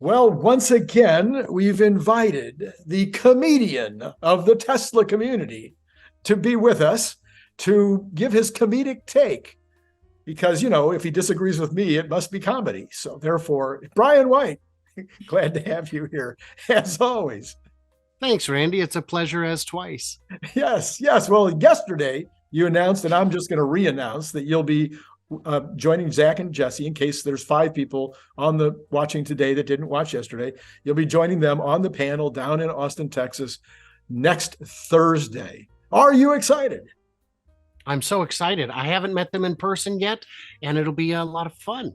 Well, once again, we've invited the comedian of the Tesla community to be with us to give his comedic take. Because, if he disagrees with me, it must be comedy. So, therefore, Brian White, glad to have you here, as always. Thanks, Randy. It's a pleasure as twice. Yes, yes. Well, yesterday you announced, and I'm just going to re-announce that you'll be joining Zach and Jesse in case there's 5 people on the watching today that didn't watch yesterday. You'll be joining them on the panel down in Austin, Texas next Thursday. Are you excited? I'm so excited. I haven't met them in person yet, and it'll be a lot of fun.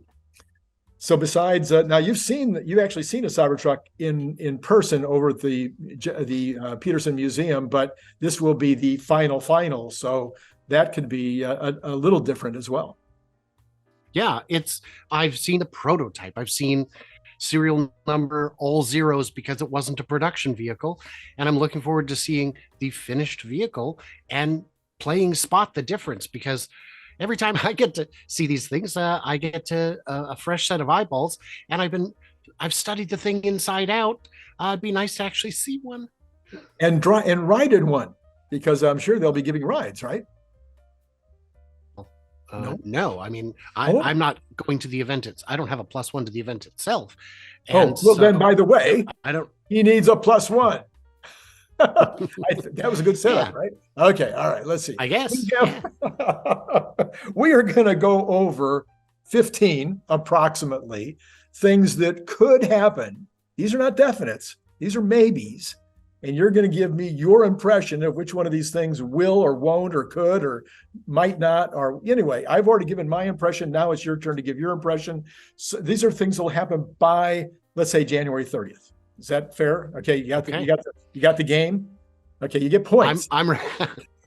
So besides, now you've actually seen a Cybertruck in person over at the Peterson Museum, but this will be the final. So that could be a little different as well. Yeah, I've seen the prototype. I've seen serial number all zeros because it wasn't a production vehicle. And I'm looking forward to seeing the finished vehicle and playing spot the difference, because every time I get to see these things, I get to a fresh set of eyeballs, and I've studied the thing inside out. It'd be nice to actually see one and ride in one, because I'm sure they'll be giving rides, right? No, I mean, I'm not going to the event. I don't have a +1 to the event itself. And then, by the way, he needs a +1. That was a good setup, right? Okay, all right, let's see. I guess. We are going to go over 15 approximately things that could happen. These are not definites. These are maybes. And you're going to give me your impression of which one of these things will or won't or could or might not. Or anyway, I've already given my impression. Now it's your turn to give your impression. So these are things that will happen by, let's say, January 30th. Is that fair? Okay, you got the game. Okay, you get points. I'm ready.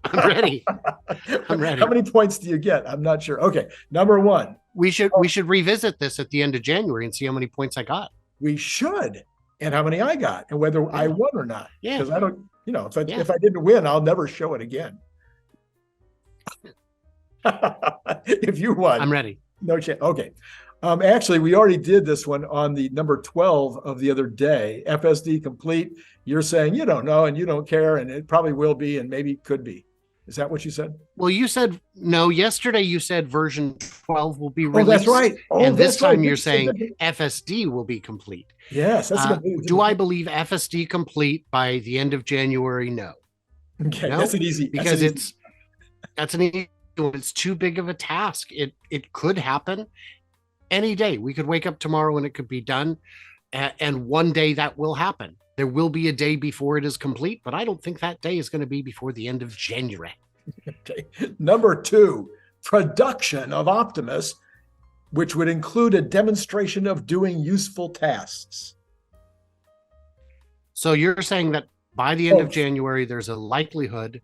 I'm ready. How many points do you get? I'm not sure. Okay, number 1. We should revisit this at the end of January and see how many points I got. We should, and how many I got, and whether I won or not. Yeah, because I don't. If I didn't win, I'll never show it again. If you won, I'm ready. No chance. Okay. Actually, we already did this one on the number 12 of the other day. FSD complete. You're saying you don't know and you don't care, and it probably will be and maybe could be. Is that what you said? Well, you said no. Yesterday you said version 12 will be released. Oh, that's right. And this time you're saying FSD will be be. Yes. That's do I believe FSD complete by the end of January? No. Okay, no? That's an easy. Because it's too big of a task. It could happen any day. We could wake up tomorrow and it could be done. And one day that will happen. There will be a day before it is complete, but I don't think that day is going to be before the end of January. Okay. Number 2, production of Optimus, which would include a demonstration of doing useful tasks. So you're saying that by the end of January, there's a likelihood.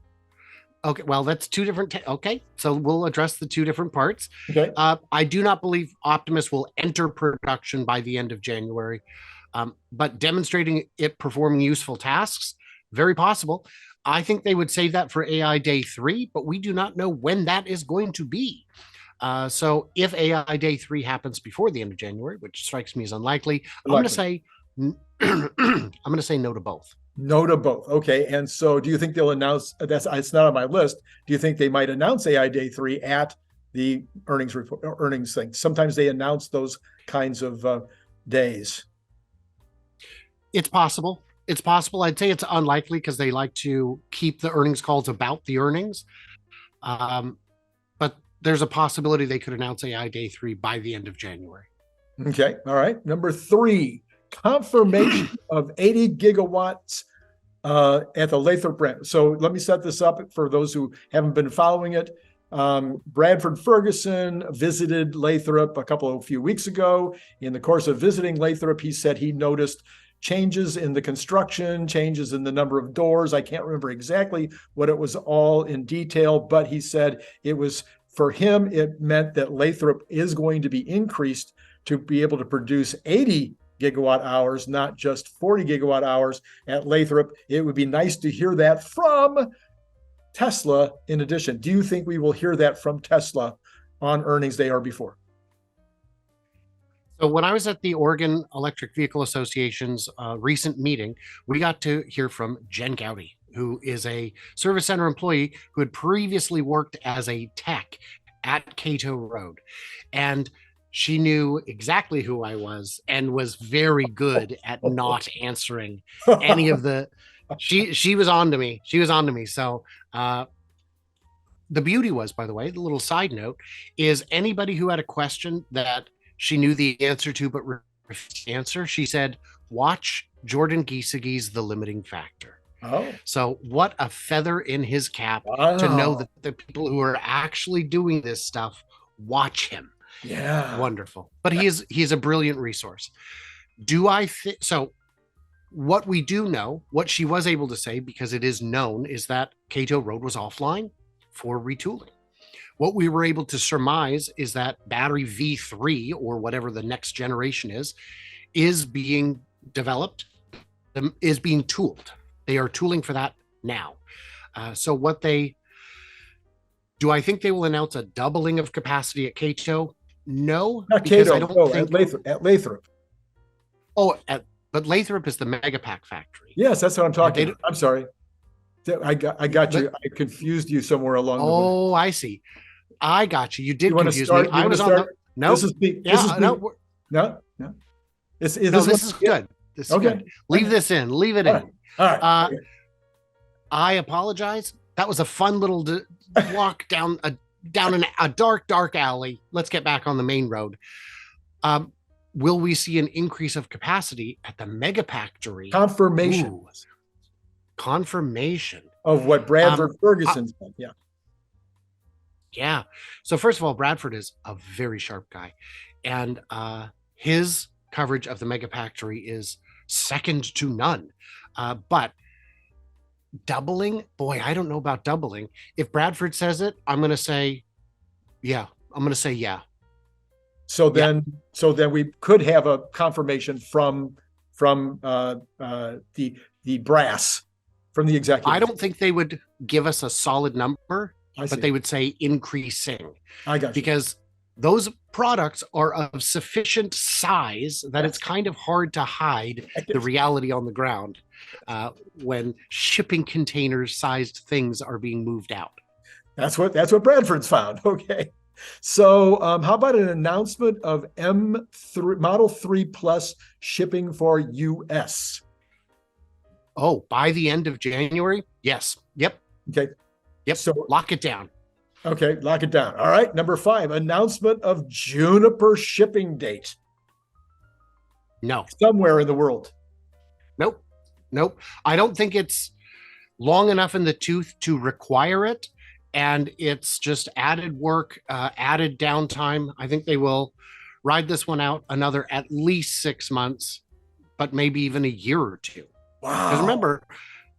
Okay, well, that's 2 different. Okay, so we'll address the 2 different parts. Okay. I do not believe Optimus will enter production by the end of January, but demonstrating it performing useful tasks, very possible. I think they would save that for AI Day 3, but we do not know when that is going to be. So if AI Day 3 happens before the end of January, which strikes me as unlikely, I'm going to say no to both. No to both. Okay. And so do you think they'll announce it's not on my list. Do you think they might announce AI Day 3 at the earnings thing? Sometimes they announce those kinds of days. It's possible. It's possible. I'd say it's unlikely because they like to keep the earnings calls about the earnings. But there's a possibility they could announce AI Day 3 by the end of January. Okay. All right. Number 3. Confirmation of 80 gigawatts at the Lathrop plant. So let me set this up for those who haven't been following it. Bradford Ferguson visited Lathrop a few weeks ago. In the course of visiting Lathrop, he said he noticed changes in the construction, changes in the number of doors. I can't remember exactly what it was all in detail, but he said it was, for him, it meant that Lathrop is going to be increased to be able to produce 80 gigawatt hours, not just 40 gigawatt hours at Lathrop. It would be nice to hear that from Tesla in addition. Do you think we will hear that from Tesla on earnings day or before? So when I was at the Oregon Electric Vehicle Association's recent meeting, we got to hear from Jen Gowdy, who is a service center employee who had previously worked as a tech at Cato Road. And she knew exactly who I was and was very good at not answering any of the she was on to me. She was on to me. So the beauty was, by the way, the little side note is anybody who had a question that she knew the answer to but refused to answer, she said, watch Jordan Giesege's The Limiting Factor. Oh, So what a feather in his cap to know that the people who are actually doing this stuff watch him. yeah. Wonderful. But he is a brilliant resource. Do I think so? What we do know, what she was able to say, because it is known, is that Cato Road was offline for retooling. What we were able to surmise is that battery V3, or whatever the next generation is being developed, is being tooled. They are tooling for that now. So do I think they will announce a doubling of capacity at Cato? No, Not because Cato, I don't no, think. at Lathrop. Oh, but Lathrop is the Megapack factory. Yes, that's what I'm talking They- about. I'm sorry. I got you. I confused you somewhere along the way. Oh, I see. I got you. You did You want to confuse start? me. I was on the no. This is me. This is me. no, No, no. Is no, this this is good. This is Okay. good. Leave this in. Leave it All in. right. All right. Okay. I apologize. That was a fun little walk down a dark alley. Let's get back on the main road. Will we see an increase of capacity at the Megafactory? Confirmation Ooh. Confirmation. of what Bradford Ferguson said. Yeah. Yeah. So first of all, Bradford is a very sharp guy, and his coverage of the Megafactory is second to none. But doubling, boy, I don't know about doubling. If Bradford says it, I'm going to say, yeah. I'm going to say, yeah. So then we could have a confirmation from the brass, from the executive. I don't think they would give us a solid number, I see. but they would say increasing, I got you. because those products are of sufficient size that it's kind of hard to hide the reality on the ground when shipping containers sized things are being moved out. That's what Bradford's found. Okay. So how about an announcement of M3 Model 3 Plus shipping for US? Oh, by the end of January? Yes. Yep. Okay. Yep. So lock it down. okay, lock it down. All right. Number 5, announcement of Juniper shipping date No. somewhere in the world. Nope. I don't think it's long enough in the tooth to require it. And it's just added work, added downtime. I think they will ride this one out another at least 6 months, but maybe even a year or two. Wow. Because remember,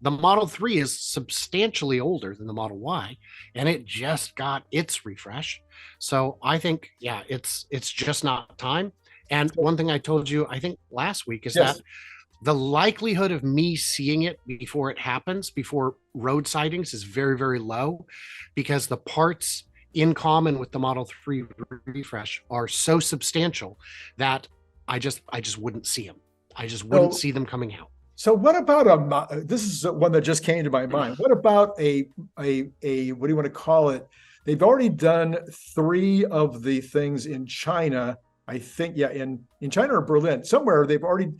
the Model 3 is substantially older than the Model Y, and it just got its refresh. So I think, yeah, it's just not time. And one thing I told you, I think last week, is Yes. that the likelihood of me seeing it before it happens, before road sightings, is very, very low, because the parts in common with the Model 3 refresh are so substantial that I just wouldn't see them. I just wouldn't see them coming out. So what about this is one that just came to my mind. What about a what do you want to call it? They've already done 3 of the things in China. I think, yeah, in China or Berlin, somewhere they've already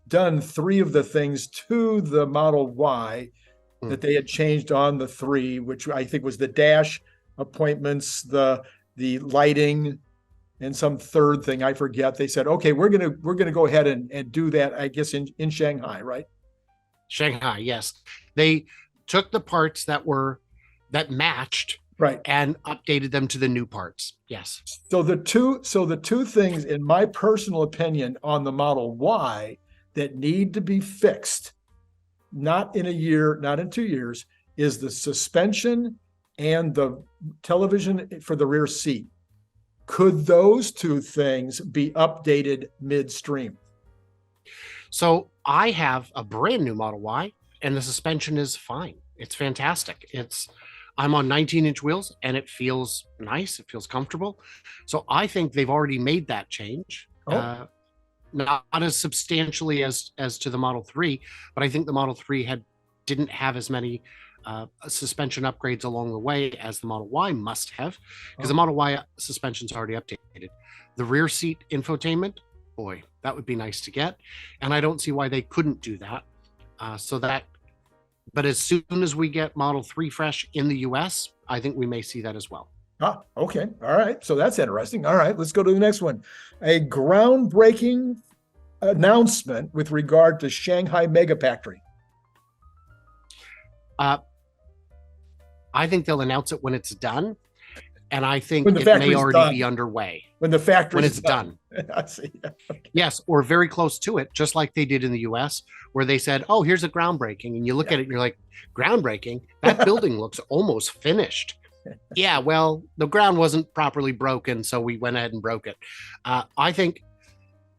done 3 of the things to the Model Y that they had changed on the 3, which I think was the dash appointments, the lighting, and some third thing I forget. They said, okay, we're gonna go ahead and do that, I guess, in Shanghai, right? Shanghai, yes. They took the parts that matched, right, and updated them to the new parts. Yes. So the two things, in my personal opinion, on the Model Y that need to be fixed, not in a year, not in 2 years, is the suspension and the television for the rear seat. Could those 2 things be updated midstream? So I have a brand new Model Y, and the suspension is fine. It's fantastic. I'm on 19-inch wheels, and it feels nice. It feels comfortable. So I think they've already made that change. Oh, not as substantially as to the Model 3, but I think the Model 3 didn't have as many suspension upgrades along the way as the Model Y must have, because the Model Y suspension's already updated. The rear seat infotainment, boy, that would be nice to get, and I don't see why they couldn't do that. But as soon as we get Model 3 fresh in the US, I think we may see that as well. Okay. All right. So that's interesting. All right. Let's go to the next one. A groundbreaking announcement with regard to Shanghai Megafactory. I think they'll announce it when it's done. And I think When the it may factory's already done. be underway. When the factory When it's done. I see. Okay. Yes, or very close to it, just like they did in the US, where they said, oh, here's a groundbreaking. And you look at it and you're like, groundbreaking? That building looks almost finished. Yeah, well, the ground wasn't properly broken, so we went ahead and broke it. I think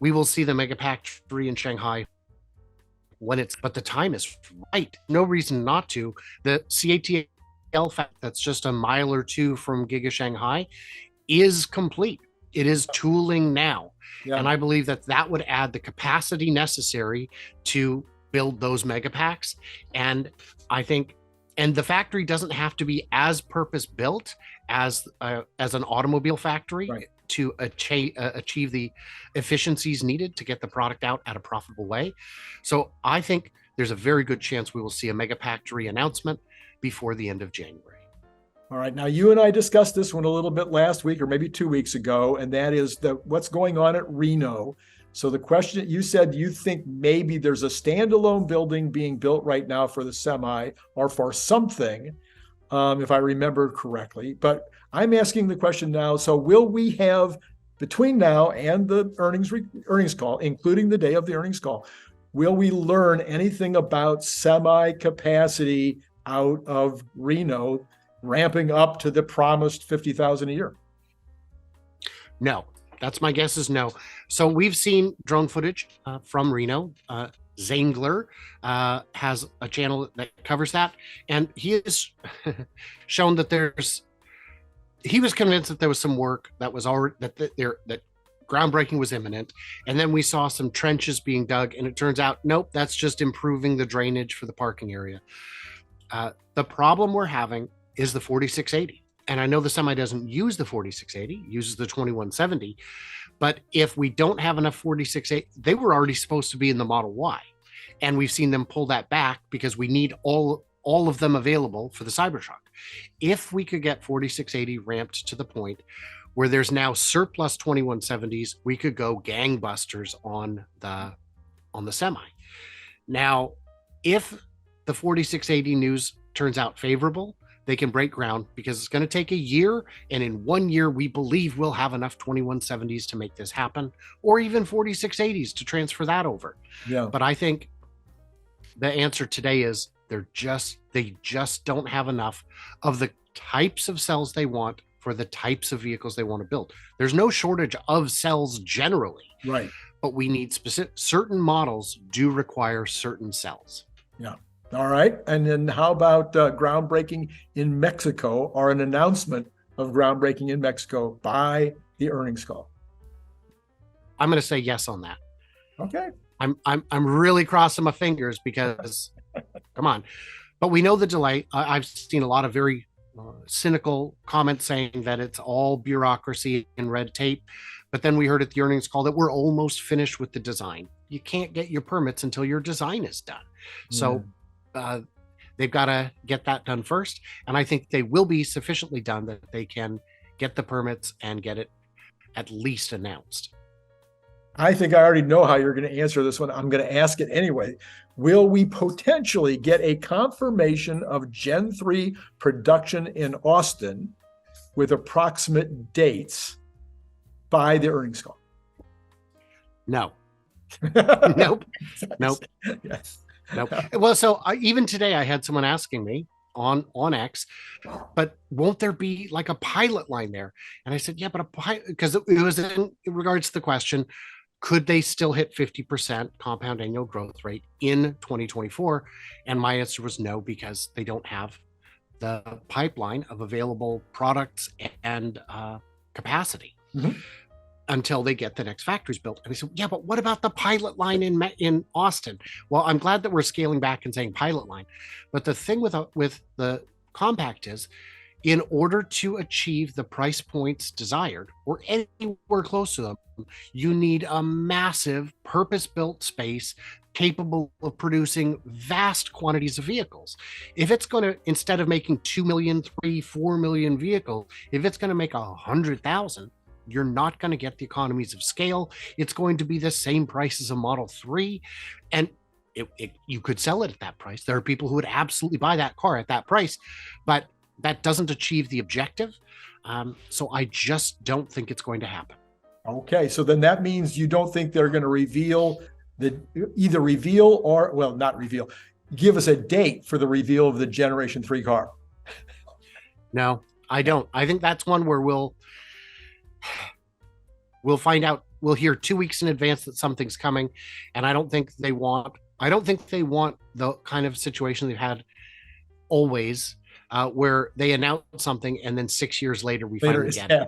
we will see the Megafactory in Shanghai but the time is right. No reason not to. The CATL fact that's just a mile or two from Giga Shanghai is complete. It is tooling now. Yeah. And I believe that would add the capacity necessary to build those megapacks. And I think, and the factory doesn't have to be as purpose built as an automobile factory, right, to achieve the efficiencies needed to get the product out at a profitable way. So I think there's a very good chance we will see a Megafactory announcement before the end of January. All right. Now, you and I discussed this one a little bit last week or maybe 2 weeks ago, and that is what's going on at Reno. So the question, you said you think maybe there's a standalone building being built right now for the Semi or for something, if I remember correctly. But I'm asking the question now, so will we have, between now and the earnings call, including the day of the earnings call, will we learn anything about Semi capacity out of Reno ramping up to the promised 50,000 a year? No, that's my guess is no. So we've seen drone footage from Reno. Zangler has a channel that covers that, and he has shown that he was convinced that there was some work that was already that groundbreaking was imminent, and then we saw some trenches being dug, and it turns out nope, that's just improving the drainage for the parking area. The problem we're having is the 4680, and I know the Semi doesn't use the 4680, uses the 2170. But if we don't have enough 4680, they were already supposed to be in the Model Y, and we've seen them pull that back because we need all of them available for the Cybertruck. If we could get 4680 ramped to the point where there's now surplus 2170s, we could go gangbusters on the Semi. Now, if the 4680 news turns out favorable, they can break ground because it's going to take a year. And in 1 year, we believe we'll have enough 2170s to make this happen, or even 4680s to transfer that over. Yeah. But I think the answer today is they just don't have enough of the types of cells they want for the types of vehicles they want to build. There's no shortage of cells generally. Right. But we need certain models do require certain cells. Yeah. All right. And then how about groundbreaking in Mexico, or an announcement of groundbreaking in Mexico by the earnings call? I'm going to say yes on that. Okay. I'm really crossing my fingers because come on. But we know the delay. I've seen a lot of very cynical comments saying that it's all bureaucracy and red tape. But then we heard at the earnings call that we're almost finished with the design. You can't get your permits until your design is done. So they've got to get that done first. And I think they will be sufficiently done that they can get the permits and get it at least announced. I think I already know how you're going to answer this one. I'm going to ask it anyway. Will we potentially get a confirmation of Gen 3 production in Austin with approximate dates by the earnings call? No. Nope. Yes. Nope. Well, so even today I had someone asking me on X, but won't there be like a pilot line there? And I said, yeah, but because it was in regards to the question, could they still hit 50% compound annual growth rate in 2024? And my answer was no, because they don't have the pipeline of available products and capacity. Mm-hmm. until they get the next factories built. And we said, yeah, but what about the pilot line in Austin? Well, I'm glad that we're scaling back and saying pilot line. But the thing with the compact is, in order to achieve the price points desired or anywhere close to them, you need a massive purpose-built space capable of producing vast quantities of vehicles. If it's going to, instead of making 2 million, 3, 4 million vehicles, if it's going to make 100,000, you're not going to get the economies of scale. It's going to be the same price as a Model 3. And you could sell it at that price. There are people who would absolutely buy that car at that price, but that doesn't achieve the objective. So I just don't think it's going to happen. Okay, so then that means you don't think they're going to either reveal or, well, not reveal, give us a date for the reveal of the Generation 3 car. No, I don't. I think that's one where we'll find out. We'll hear 2 weeks in advance that something's coming, and I don't think they want the kind of situation they've had always, where they announce something and then 6 years later we finally get it.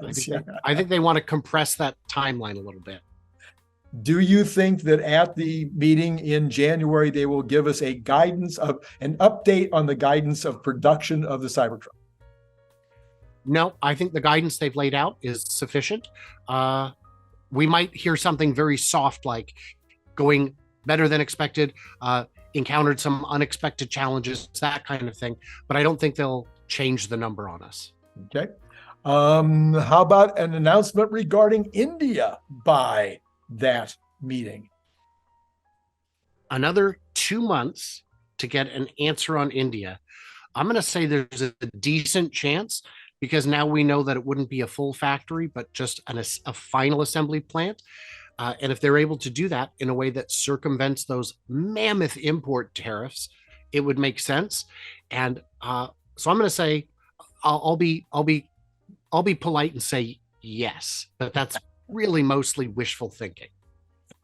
I think they want to compress that timeline a little bit. Do you think that at the meeting in January they will give us an update on the guidance of production of the Cybertruck? No, I think the guidance they've laid out is sufficient. We might hear something very soft, like going better than expected, encountered some unexpected challenges, that kind of thing. But I don't think they'll change the number on us. Okay. How about an announcement regarding India by that meeting? Another 2 months to get an answer on India. I'm going to say there's a decent chance, because now we know that it wouldn't be a full factory, but just a final assembly plant. And if they're able to do that in a way that circumvents those mammoth import tariffs, it would make sense. And so I'm going to say, I'll be polite and say yes, but that's really mostly wishful thinking.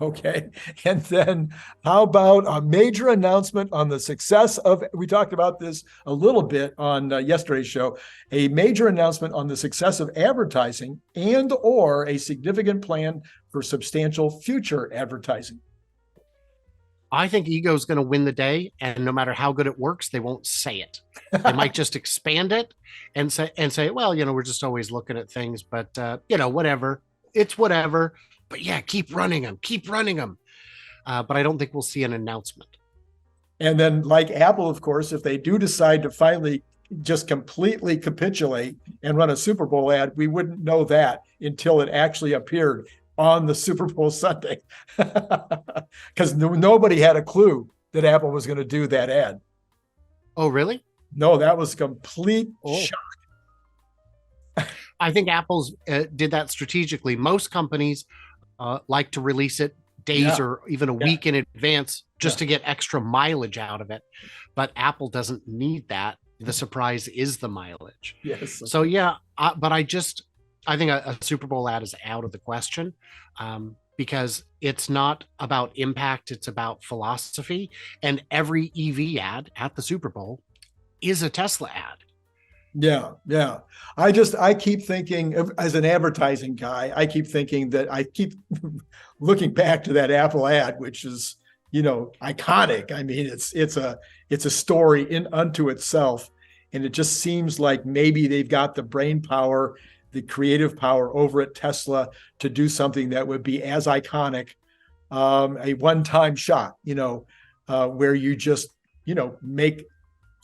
Okay. And then how about a major announcement on the success of, we talked about this a little bit on yesterday's show, a major announcement on the success of advertising and or a significant plan for substantial future advertising. I think ego is going to win the day, and no matter how good it works, they won't say it. They might just expand it and say, well, we're just always looking at things, but whatever. It's whatever. But yeah, keep running them. But I don't think we'll see an announcement. And then, like Apple, of course, if they do decide to finally just completely capitulate and run a Super Bowl ad, we wouldn't know that until it actually appeared on the Super Bowl Sunday, because nobody had a clue that Apple was going to do that ad. Oh, really? No, that was complete shock. I think Apple's did that strategically. Most companies like to release it days or even a week in advance just to get extra mileage out of it. But Apple doesn't need that. The surprise is the mileage. Yes. So but I think a Super Bowl ad is out of the question, because it's not about impact. It's about philosophy. And every EV ad at the Super Bowl is a Tesla ad. Yeah. I keep thinking, as an advertising guy, I keep thinking that I keep looking back to that Apple ad, which is, iconic. I mean, it's a story unto itself. And it just seems like maybe they've got the brain power, the creative power over at Tesla to do something that would be as iconic, a one-time shot, where you just, make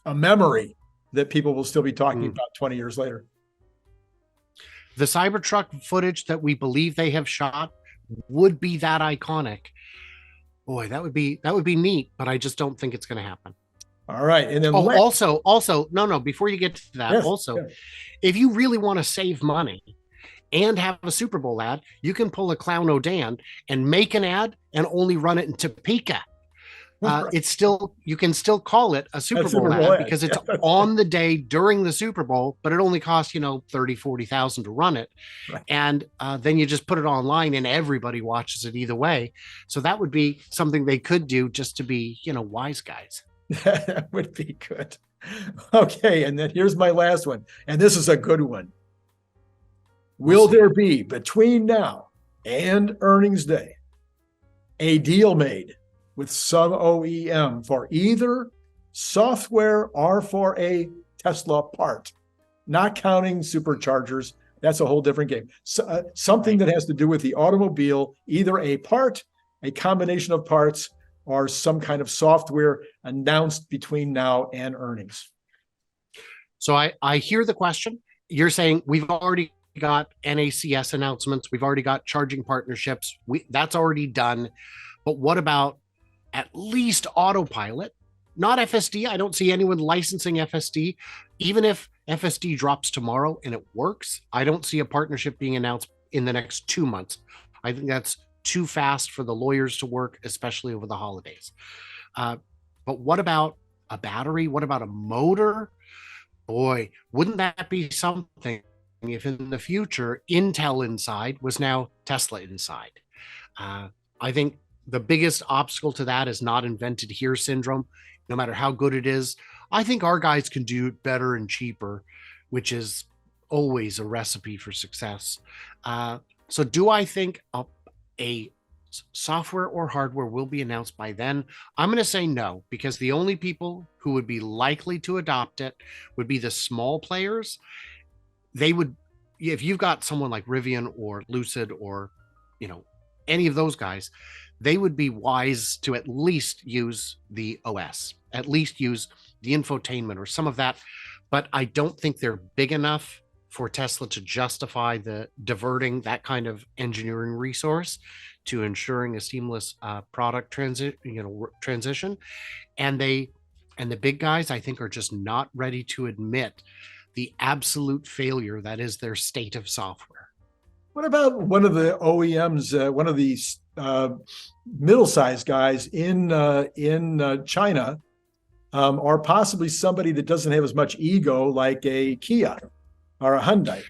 a memory that people will still be talking about 20 years later. The Cybertruck footage that we believe they have shot would be that iconic. Boy, that would be neat, but I just don't think it's going to happen. All right. And then also, no, before you get to that, if you really want to save money and have a Super Bowl ad, you can pull a Clown O'Dan and make an ad and only run it in Topeka. It's still, you can still call it a Super Bowl ad because it's on the day during the Super Bowl, but it only costs, $30,000-$40,000 to run it. Right. And then you just put it online and everybody watches it either way. So that would be something they could do just to be, wise guys. That would be good. Okay. And then here's my last one. And this is a good one. Will there be between now and earnings day, a deal made with some OEM for either software or for a Tesla part, not counting superchargers. That's a whole different game. So, something that has to do with the automobile, either a part, a combination of parts, or some kind of software announced between now and earnings. So I hear the question. You're saying we've already got NACS announcements. We've already got charging partnerships. That's already done. But what about at least autopilot? Not FSD. I don't see anyone licensing FSD. Even if FSD drops tomorrow and it works, I don't see a partnership being announced in the next 2 months. I think that's too fast for the lawyers to work, especially over the holidays. But what about a battery? What about a motor? Boy, wouldn't that be something if in the future Intel inside was now Tesla inside? I think the biggest obstacle to that is not invented here syndrome. No matter how good it is, I think our guys can do it better and cheaper, which is always a recipe for success. So do I think a software or hardware will be announced by then? I'm going to say no, because the only people who would be likely to adopt it would be the small players. They would, if you've got someone like Rivian or Lucid or, any of those guys, they would be wise to at least use the OS, at least use the infotainment or some of that. But I don't think they're big enough for Tesla to justify the diverting that kind of engineering resource to ensuring a seamless product transition. And the big guys, I think, are just not ready to admit the absolute failure that is their state of software. What about one of the OEMs, one of these middle-sized guys in China, or possibly somebody that doesn't have as much ego like a Kia or a Hyundai?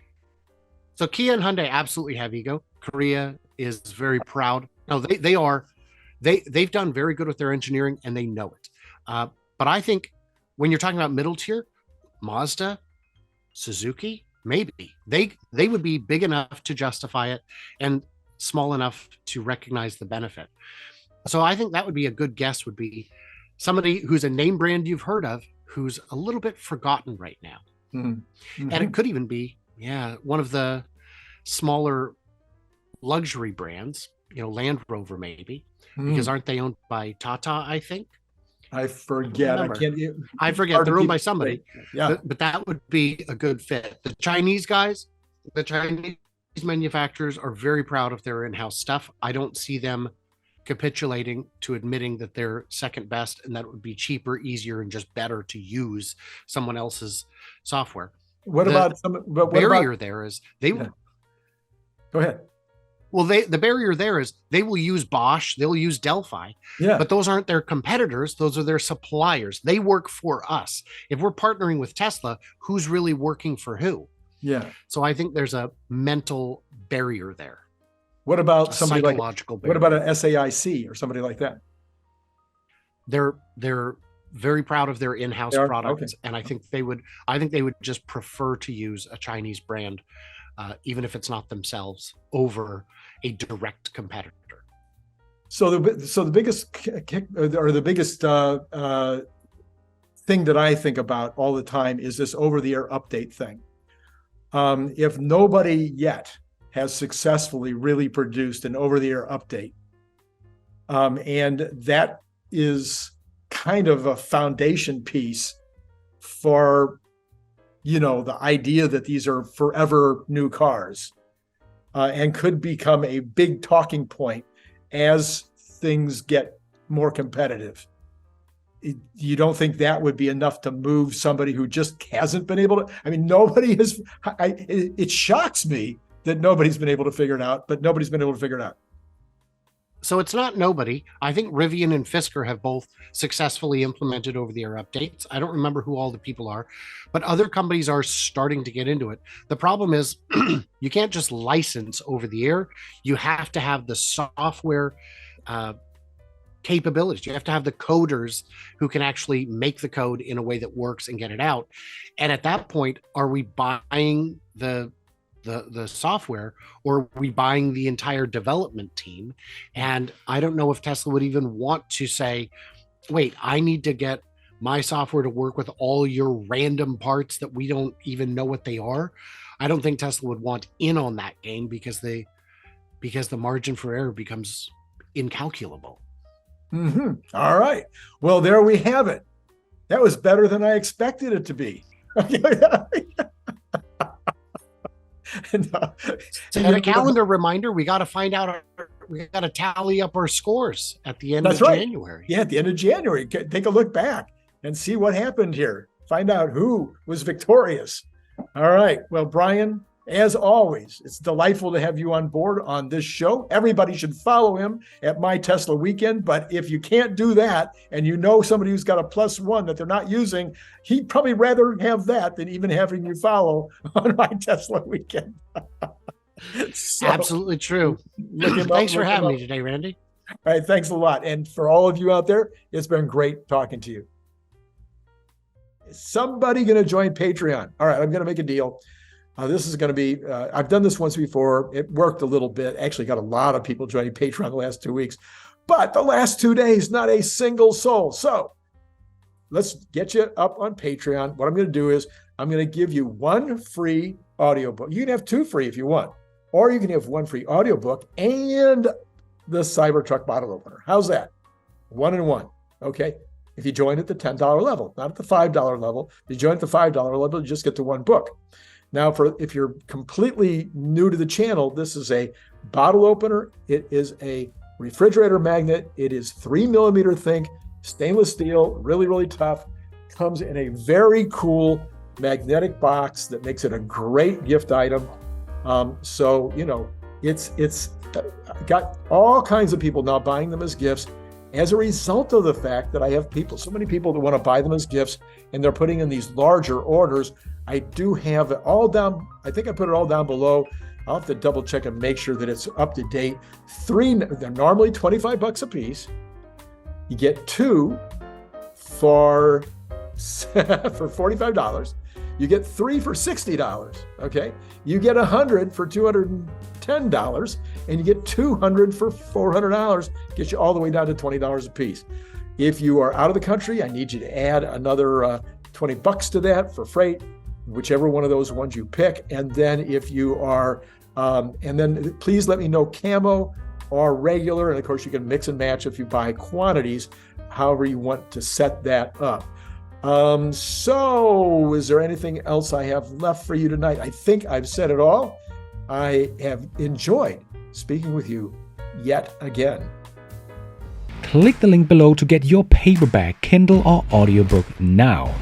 So Kia and Hyundai absolutely have ego. Korea is very proud. No, they've done very good with their engineering and they know it. But I think when you're talking about middle tier, Mazda, Suzuki, maybe they would be big enough to justify it and small enough to recognize the benefit. So I think that would be a good guess, would be somebody who's a name brand you've heard of, who's a little bit forgotten right now. Mm-hmm. And it could even be, one of the smaller luxury brands, Land Rover maybe, because aren't they owned by Tata, I think? I forget. I forget. They're owned by somebody. Yeah. But that would be a good fit. The Chinese guys, the Chinese manufacturers are very proud of their in-house stuff. I don't see them capitulating to admitting that they're second best and that it would be cheaper, easier, and just better to use someone else's software. What about the barrier there is they will. Go ahead. Well, the barrier there is they will use Bosch, they'll use Delphi, but those aren't their competitors. Those are their suppliers. They work for us. If we're partnering with Tesla, who's really working for who? Yeah. So I think there's a mental barrier there. What about somebody psychological barrier? What about an SAIC or somebody like that? They're very proud of their in-house products, and I think they would just prefer to use a Chinese brand, even if it's not themselves, over a direct competitor. So the biggest thing that I think about all the time is this over-the-air update thing. If nobody yet has successfully really produced an over-the-air update, and that is kind of a foundation piece for the idea that these are forever new cars, and could become a big talking point as things get more competitive. You don't think that would be enough to move somebody who just hasn't been able to? I mean, nobody has. It shocks me that nobody's been able to figure it out, but nobody's been able to figure it out. So it's not nobody. I think Rivian and Fisker have both successfully implemented over-the-air updates. I don't remember who all the people are, but other companies are starting to get into it. The problem is you can't just license over-the-air. You have to have the software capabilities. You have to have the coders who can actually make the code in a way that works and get it out. And at that point, are we buying the the software, or are we buying the entire development team? And I don't know if Tesla would even want to say, wait, I need to get my software to work with all your random parts that we don't even know what they are. I don't think Tesla would want in on that game because the margin for error becomes incalculable. All right. Well, there we have it. That was better than I expected it to be. And a calendar reminder, we got to find out, we got to tally up our scores at the end of January. Yeah, at the end of January. Take a look back and see what happened here. Find out who was victorious. All right. Well, Brian, as always, it's delightful to have you on board on this show. Everybody should follow him at MyTeslaWeekend. But if you can't do that and you know somebody who's got a +1 that they're not using, he'd probably rather have that than even having you follow on MyTeslaWeekend. So, absolutely true. Thanks for having me today, Randy. All right. Thanks a lot. And for all of you out there, it's been great talking to you. Is somebody going to join Patreon? All right. I'm going to make a deal. This is going to be, I've done this once before. It worked a little bit. Actually got a lot of people joining Patreon the last 2 weeks, but the last 2 days, not a single soul. So let's get you up on Patreon. What I'm going to do is I'm going to give you 1 free audiobook. You can have 2 free if you want, or you can have 1 free audiobook and the Cybertruck bottle opener. How's that? 1 and 1. Okay. If you join at the $10 level, not at the $5 level, if you join at the $5 level, you just get the 1 book. Now, if you're completely new to the channel, this is a bottle opener. It is a refrigerator magnet. It is 3mm thick, stainless steel, really, really tough. Comes in a very cool magnetic box that makes it a great gift item. So, you know, it's got all kinds of people now buying them as gifts as a result of the fact that I have so many people that want to buy them as gifts, and they're putting in these larger orders. I do have it all down. I think I put it all down below. I'll have to double check and make sure that it's up to date. They're normally $25 a piece. You get 2 for $45. You get 3 for $60. Okay. You get 100 for $210, and you get 200 for $400. Gets you all the way down to $20 a piece. If you are out of the country, I need you to add another $20 to that for freight, whichever one of those ones you pick. And then if you are, and then please let me know camo or regular. And of course you can mix and match if you buy quantities, however you want to set that up. So is there anything else I have left for you tonight? I think I've said it all. I have enjoyed speaking with you yet again. Click the link below to get your paperback, Kindle, or audiobook now.